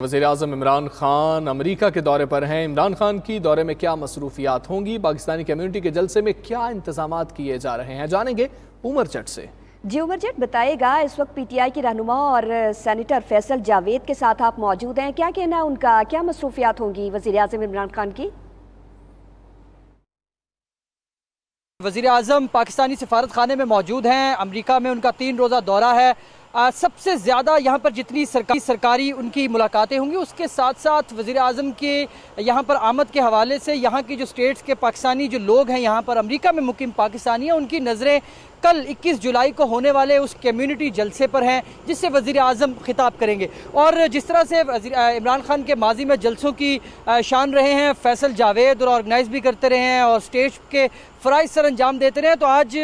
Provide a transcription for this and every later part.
वज़ीर-ए-आज़म इमरान खान अमेरिका के दौरे पर हैं। इमरान खान की दौरे में क्या मसरूफियात होंगी, पाकिस्तानी कम्युनिटी के जलसे में क्या इंतजामात किए जा रहे हैं, जानेंगे उमर जट से। जी उमर जट बताएगा। इस वक्त पीटीआई की रहनुमा और सेनेटर फैसल जावेद के साथ आप मौजूद हैं, क्या कहना है उनका, क्या मसरूफियात होंगी वज़ीर-ए-आज़म इमरान खान की? वज़ीर-ए-आज़म पाकिस्तानी सफारत खाने में मौजूद हैं। अमेरिका में उनका 3 रोज़ा दौरा है। सबसे ज़्यादा यहाँ पर जितनी सरकारी उनकी मुलाकातें होंगी, उसके साथ साथ वज़ीर-ए-आज़म के यहाँ पर आमद के हवाले से यहाँ की जो स्टेट्स के पाकिस्तानी जो लोग हैं, यहाँ पर अमेरिका में मुकीम पाकिस्तानी हैं, उनकी नज़रें कल 21 जुलाई को होने वाले उस कम्युनिटी जलसे पर हैं, जिससे वज़ीर-ए-आज़म खिताब करेंगे। और जिस तरह से इमरान खान के माजी में जलसों की शान रहे हैं, फैसल जावेद और ऑर्गेनाइज़ भी करते रहे हैं और स्टेज के फ़राइज़ सर अंजाम देते रहे हैं, तो आज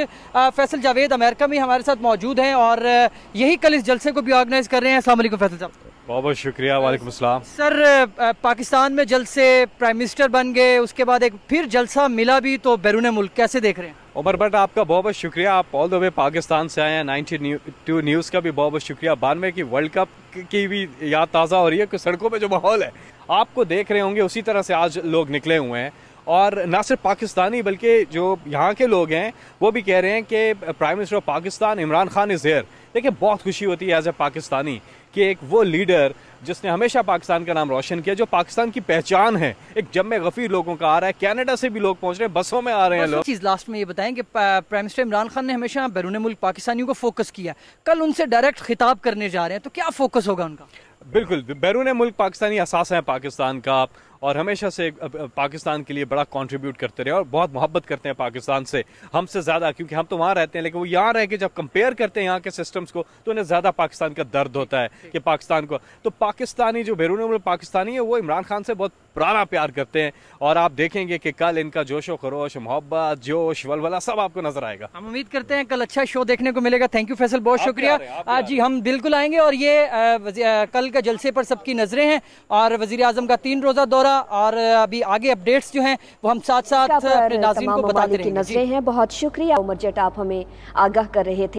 फैसल जावेद अमेरिका में हमारे साथ मौजूद हैं और यही कल इस जलसे को भी ऑर्गेनाइज़ कर रहे हैं। अस्सलाम वालेकुम फैसल साहब। बहुत बहुत शुक्रिया। वालेकुम अस्सलाम। सर, पाकिस्तान में जलसे, प्राइम मिनिस्टर बन गए, उसके बाद एक फिर जलसा मिला भी तो बैरून मुल्क, कैसे देख रहे हैं? उमर भट्ट, आपका बहुत बहुत शुक्रिया। आप ऑल द वे पाकिस्तान से आए हैं। 92 न्यूज़ का भी बहुत बहुत शुक्रिया। 92 की वर्ल्ड कप की भी याद ताज़ा हो रही है कि सड़कों पे जो माहौल है आपको देख रहे होंगे, उसी तरह से आज लोग निकले हुए हैं। और ना सिर्फ पाकिस्तानी बल्कि जो यहाँ के लोग हैं वो भी कह रहे हैं कि prime minister of Pakistan Imran Khan is here. देखिए, बहुत खुशी होती है एज ए पाकिस्तानी कि एक वो लीडर जिसने हमेशा पाकिस्तान का नाम रोशन किया, जो पाकिस्तान की पहचान है, एक जम्मे गफीर लोगों का आ रहा है। कनाडा से भी लोग पहुंच रहे हैं, बसों में आ रहे हैं लोग। चीज़ लास्ट में ये बताएं कि प्राइम मिनिस्टर इमरान खान ने हमेशा बैरून मुल्क पाकिस्तानियों को फोकस किया, कल उनसे डायरेक्ट खिताब करने जा रहे हैं, तो क्या फोकस होगा उनका? बिल्कुल, बैरून मुल्क पाकिस्तानी असास है पाकिस्तान का और हमेशा से पाकिस्तान के लिए बड़ा कंट्रीब्यूट करते रहे और बहुत मोहब्बत करते हैं पाकिस्तान से, हमसे ज़्यादा, क्योंकि हम तो वहाँ रहते हैं, लेकिन वो यहाँ रह के जब कंपेयर करते हैं यहाँ के सिस्टम्स को तो उन्हें ज़्यादा पाकिस्तान का दर्द होता है कि पाकिस्तान को। तो पाकिस्तानी जो बैरून मुल्क पाकिस्तानी है वो इमरान खान से बहुत पुराना प्यार करते हैं और आप देखेंगे कि कल इनका जोशो खरोश, मोहब्बत, जोश, वलवला सब आपको नजर आएगा। हम उम्मीद करते हैं कल अच्छा शो देखने को मिलेगा। थैंक यू फैसल, बहुत शुक्रिया। जी, हम बिल्कुल आएंगे और ये कल का जलसे पर सबकी नजरें हैं और वज़ीर-ए-आज़म का 3 रोज़ा दौरा और अभी आगे अपडेट्स जो हैं वो हम साथ साथ अपने नाज़रीन को बताते रहेंगे। नजरें हैं। बहुत शुक्रिया उमर जट, आप हमें आगाह कर रहे थे।